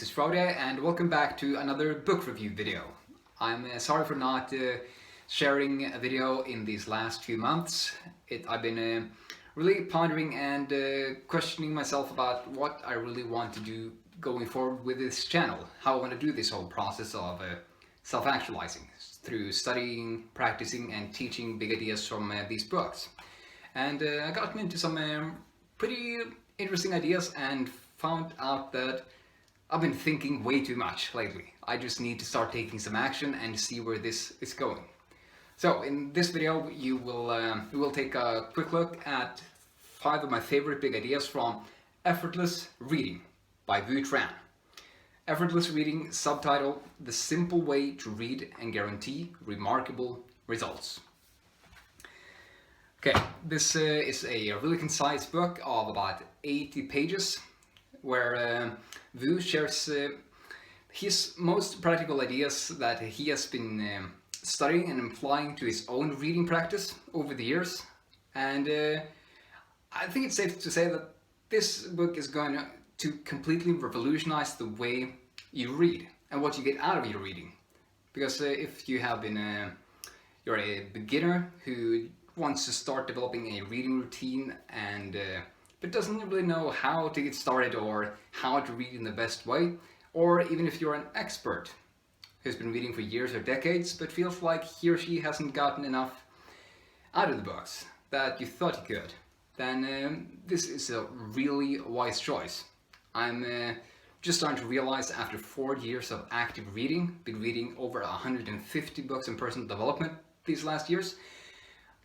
is Frode and welcome back to another book review video. I'm sorry for not sharing a video in these last few months. I've been really pondering and questioning myself about what I really want to do going forward with this channel, how I want to do this whole process of self-actualizing through studying, practicing and teaching big ideas from these books. And I got into some pretty interesting ideas and found out that I've been thinking way too much lately. I just need to start taking some action and see where this is going. So in this video we will take a quick look at 5 of my favorite big ideas from Effortless Reading by Tran. Effortless Reading, subtitle: The Simple Way to Read and Guarantee Remarkable Results. Okay, this is a really concise book of about 80 pages where Vu shares his most practical ideas that he has been studying and applying to his own reading practice over the years. And I think it's safe to say that this book is going to completely revolutionize the way you read and what you get out of your reading. Because if you have been you're a beginner who wants to start developing a reading routine and but doesn't really know how to get started or how to read in the best way, or even if you're an expert who's been reading for years or decades but feels like he or she hasn't gotten enough out of the books that you thought you could, then this is a really wise choice. I'm just starting to realize after 4 years of active reading, been reading over 150 books in personal development these last years,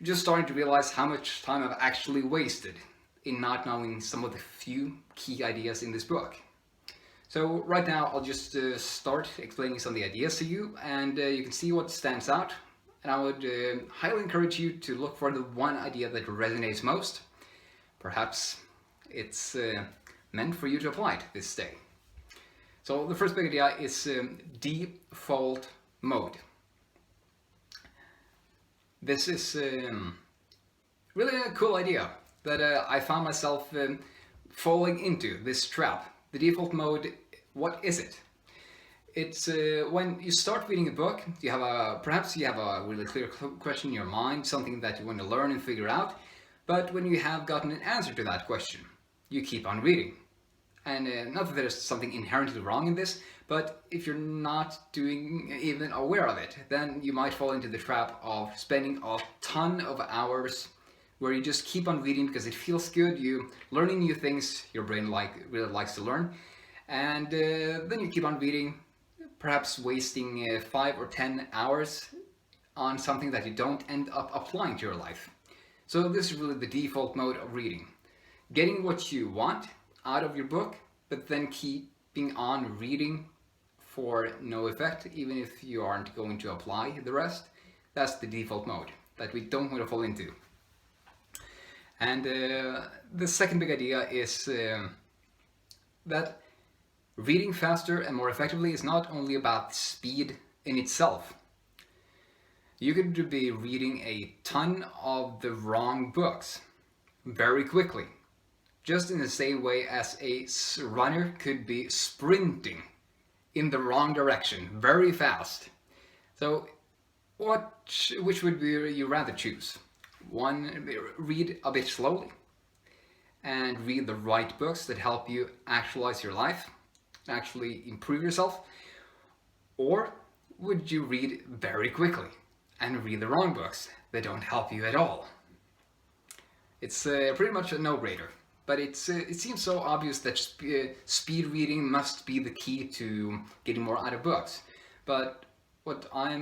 just starting to realize how much time I've actually wasted in not knowing some of the few key ideas in this book. So right now I'll just start explaining some of the ideas to you, and you can see what stands out. And I would highly encourage you to look for the one idea that resonates most. Perhaps it's meant for you to apply it this day. So the first big idea is default mode. This is really a cool idea that I found myself falling into this trap. The default mode, what is it? It's when you start reading a book, you have perhaps you have a really clear question in your mind, something that you want to learn and figure out, but when you have gotten an answer to that question, you keep on reading. And not that there's something inherently wrong in this, but if you're not even aware of it, then you might fall into the trap of spending a ton of hours where you just keep on reading because it feels good, you learning new things your brain really likes to learn, and then you keep on reading, perhaps wasting 5 or 10 hours on something that you don't end up applying to your life. So this is really the default mode of reading. Getting what you want out of your book, but then keeping on reading for no effect, even if you aren't going to apply the rest. That's the default mode that we don't want to fall into. And the second big idea is that reading faster and more effectively is not only about speed in itself. You could be reading a ton of the wrong books very quickly, just in the same way as a runner could be sprinting in the wrong direction very fast. So which would you rather choose? One, read a bit slowly and read the right books that help you actualize your life, actually improve yourself, or would you read very quickly and read the wrong books that don't help you at all? It's pretty much a no-brainer, but it seems so obvious that speed reading must be the key to getting more out of books. But what I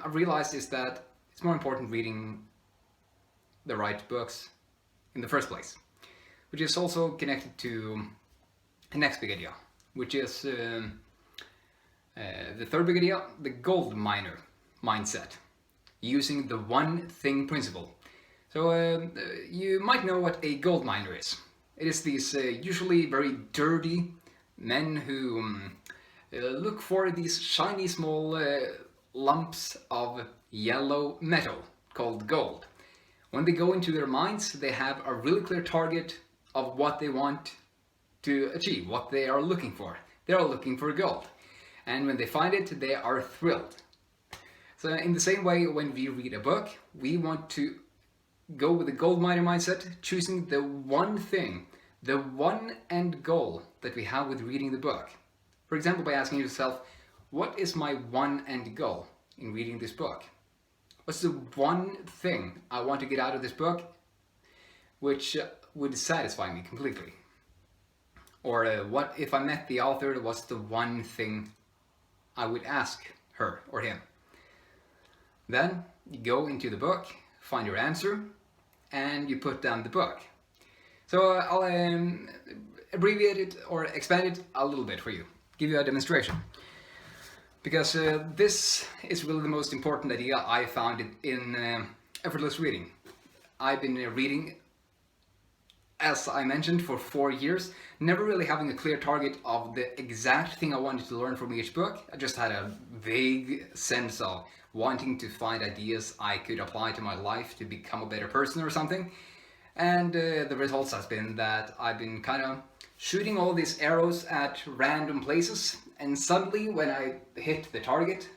realized is that it's more important reading the right books in the first place, which is also connected to the next big idea, which is the third big idea, the gold miner mindset, using the one thing principle. So you might know what a gold miner is. It is these usually very dirty men who look for these shiny small lumps of yellow metal called gold. When they go into their mines, they have a really clear target of what they want to achieve, what they are looking for. They are looking for gold. And when they find it, they are thrilled. So in the same way, when we read a book, we want to go with the gold miner mindset, choosing the one thing, the one end goal that we have with reading the book. For example, by asking yourself, what is my one end goal in reading this book? What's the one thing I want to get out of this book which would satisfy me completely? Or what if I met the author, what's the one thing I would ask her or him? Then you go into the book, find your answer, and you put down the book. So I'll abbreviate it or expand it a little bit for you, give you a demonstration. Because this is really the most important idea I found in Effortless Reading. I've been reading, as I mentioned, for 4 years, never really having a clear target of the exact thing I wanted to learn from each book. I just had a vague sense of wanting to find ideas I could apply to my life to become a better person or something. And the results has been that I've been kind of shooting all these arrows at random places, and suddenly when I hit the target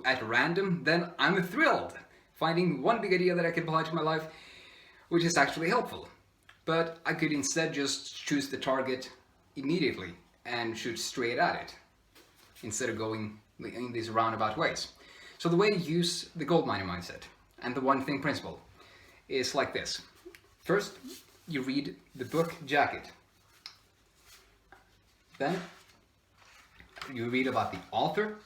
at random, then I'm thrilled, finding one big idea that I can apply to my life, which is actually helpful. But I could instead just choose the target immediately and shoot straight at it, instead of going in these roundabout ways. So the way to use the gold miner mindset and the one thing principle is like this. First, you read the book jacket. Then you read about the author,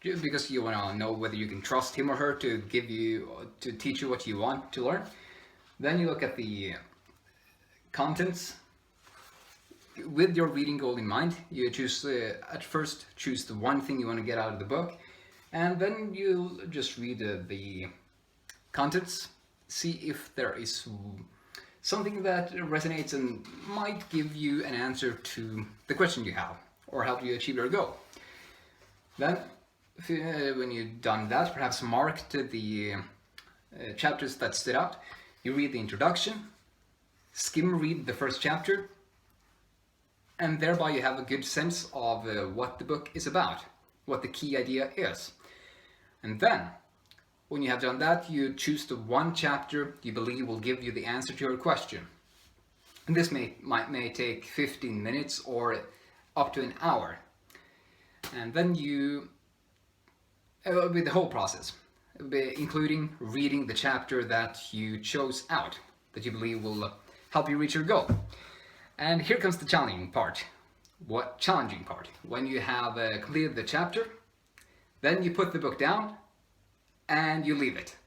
because you want to know whether you can trust him or her to teach you what you want to learn. Then you look at the contents. With your reading goal in mind, you choose at first choose the one thing you want to get out of the book, and then you just read the contents, see if there is something that resonates and might give you an answer to the question you have, or help you achieve your goal. Then, when you've done that, perhaps marked the chapters that stood out, you read the introduction, skim read the first chapter, and thereby you have a good sense of what the book is about, what the key idea is. And then, when you have done that, you choose the one chapter you believe will give you the answer to your question. And this may take 15 minutes or up to an hour. And then you, with the whole process, including reading the chapter that you chose out, that you believe will help you reach your goal. And here comes the challenging part. What challenging part? When you have completed the chapter, then you put the book down and you leave it.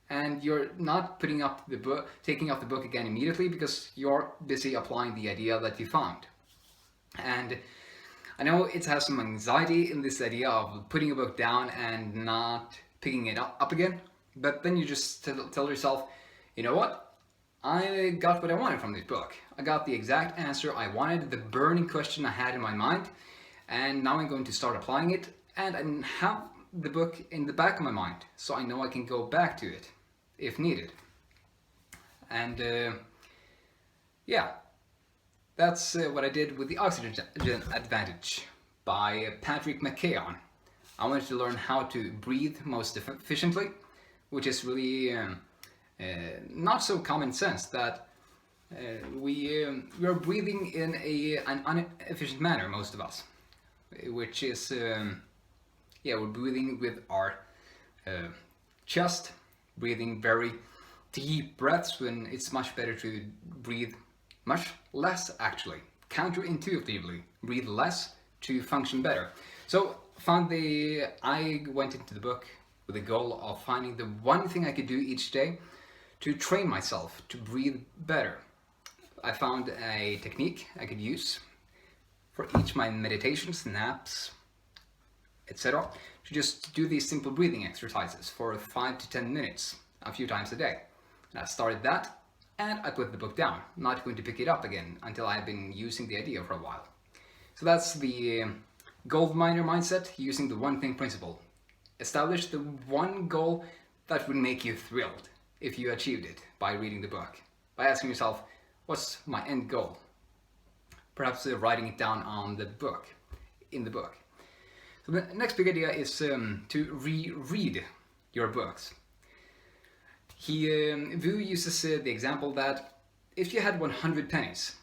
And you're not taking up the book again immediately, because you're busy applying the idea that you found. And I know it has some anxiety in this idea of putting a book down and not picking it up again, but then you just tell yourself, you know what? I got what I wanted from this book. I got the exact answer I wanted, the burning question I had in my mind, and now I'm going to start applying it, and I have the book in the back of my mind, so I know I can go back to it if needed. And yeah, that's what I did with the Oxygen Advantage by Patrick McKeown. I wanted to learn how to breathe most efficiently, which is really not so common sense that we are breathing in an inefficient manner, most of us, which is we're breathing with our chest, breathing very deep breaths, when it's much better to breathe much less, actually, counterintuitively breathe less to function better. So I went into the book with the goal of finding the one thing I could do each day to train myself to breathe better. I found a technique I could use for each of my meditations, naps, etc., to just do these simple breathing exercises for 5 to 10 minutes a few times a day. And I started that, and I put the book down, not going to pick it up again until I've been using the idea for a while. So that's the gold miner mindset, using the one thing principle. Establish the one goal that would make you thrilled if you achieved it by reading the book, by asking yourself, what's my end goal? perhaps writing it down on the book, in the book. So the next big idea is to reread your books. Vu uses the example that if you had 100 pennies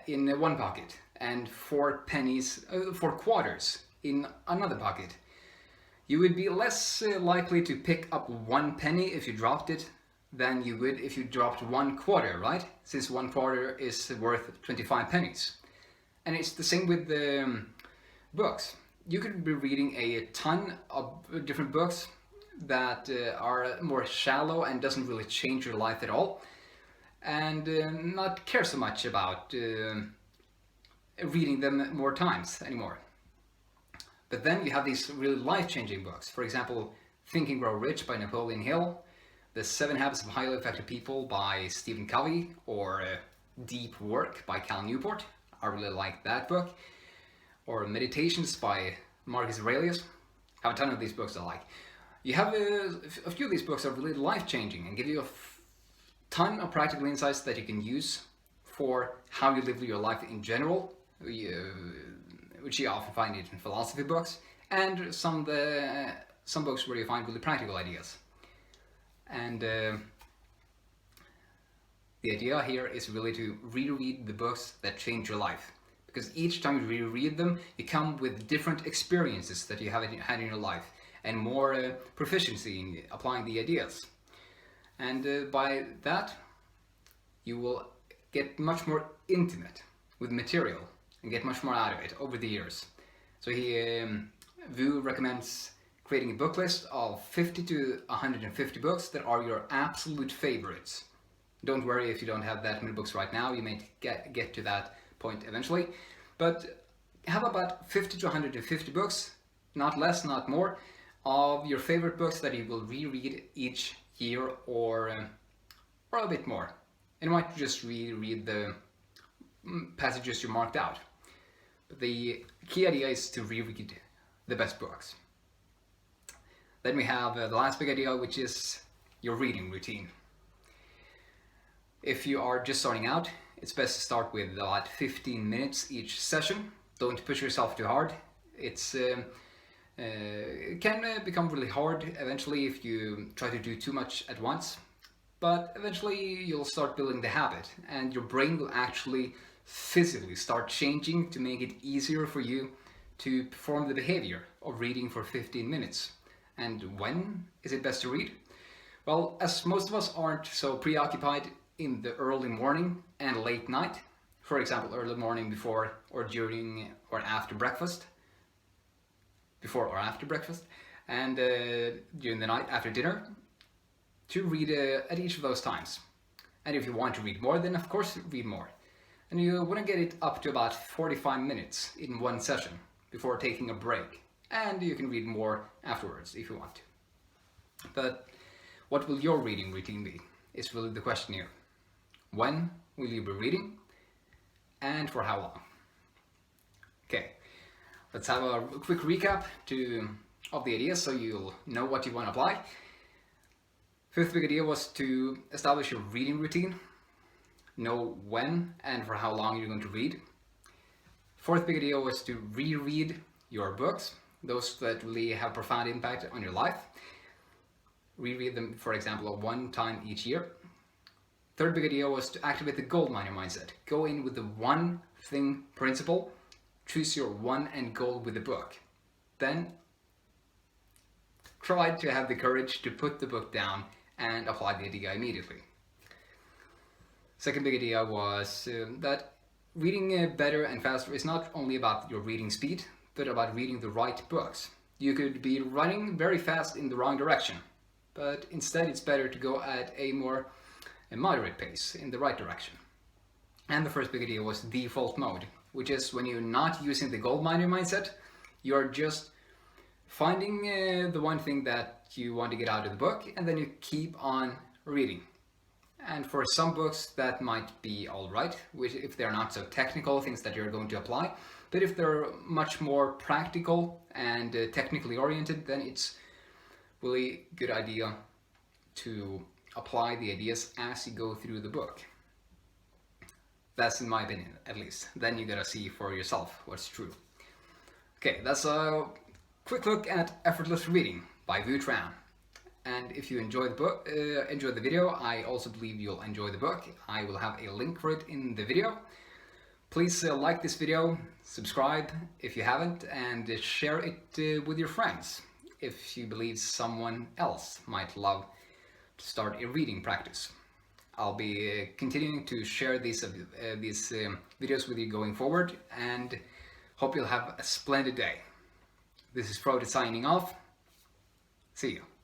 in one pocket and 4 quarters in another pocket, you would be less likely to pick up 1 penny if you dropped it than you would if you dropped 1 quarter, right? Since 1 quarter is worth 25 pennies. And it's the same with the books. You could be reading a ton of different books that are more shallow and doesn't really change your life at all, and not care so much about reading them more times anymore. But then you have these really life-changing books. For example, Think and Grow Rich by Napoleon Hill, The 7 Habits of Highly Effective People by Stephen Covey, or Deep Work by Cal Newport. I really like that book. Or Meditations by Marcus Aurelius. I have a ton of these books I like. You have a few of these books are really life-changing and give you a ton of practical insights that you can use for how you live your life in general, which you often find in philosophy books, and some books where you find really practical ideas. And the idea here is really to reread the books that change your life. Because each time you reread them, you come with different experiences that you haven't had in your life, and more proficiency in applying the ideas. And by that, you will get much more intimate with material and get much more out of it over the years. So Vu recommends creating a book list of 50 to 150 books that are your absolute favorites. Don't worry if you don't have that many books right now, you may get to that point eventually. But have about 50 to 150 books, not less, not more, of your favorite books that you will reread each year or a bit more. And you might just reread the passages you marked out. But the key idea is to reread the best books. Then we have the last big idea, which is your reading routine. If you are just starting out, it's best to start with about 15 minutes each session. Don't push yourself too hard. It can become really hard eventually if you try to do too much at once. But eventually you'll start building the habit, and your brain will actually physically start changing to make it easier for you to perform the behavior of reading for 15 minutes. And when is it best to read? Well, as most of us aren't so preoccupied in the early morning and late night, for example, early morning before or during or after breakfast, and during the night after dinner, to read at each of those times. And if you want to read more, then of course read more. And you want to get it up to about 45 minutes in one session before taking a break. And you can read more afterwards if you want to. But what will your reading routine be? Is really the question here. When will you be reading? And for how long? Okay, let's have a quick recap of the ideas so you'll know what you want to apply. Fifth big idea was to establish your reading routine. Know when and for how long you're going to read. Fourth big idea was to reread your books, those that really have profound impact on your life. Reread them, for example, one time each year. Third big idea was to activate the gold miner mindset. Go in with the one thing principle. Choose your one end goal with the book. Then try to have the courage to put the book down and apply the idea immediately. Second big idea was that reading better and faster is not only about your reading speed, but about reading the right books. You could be running very fast in the wrong direction, but instead it's better to go at a more moderate pace in the right direction. And the first big idea was default mode, which is when you're not using the gold miner mindset, you're just finding the one thing that you want to get out of the book, and then you keep on reading. And for some books that might be alright, if they're not so technical things that you're going to apply, but if they're much more practical and technically oriented, then it's really good idea to apply the ideas as you go through the book. That's in my opinion, at least. Then you gotta see for yourself what's true. Okay, that's a quick look at Effortless Reading by Tran. And if you enjoy the book, enjoy the video, I also believe you'll enjoy the book. I will have a link for it in the video. Please like this video, subscribe if you haven't, and share it with your friends if you believe someone else might love to start a reading practice. I'll be continuing to share these videos with you going forward, and hope you'll have a splendid day. This is Frode signing off. See you.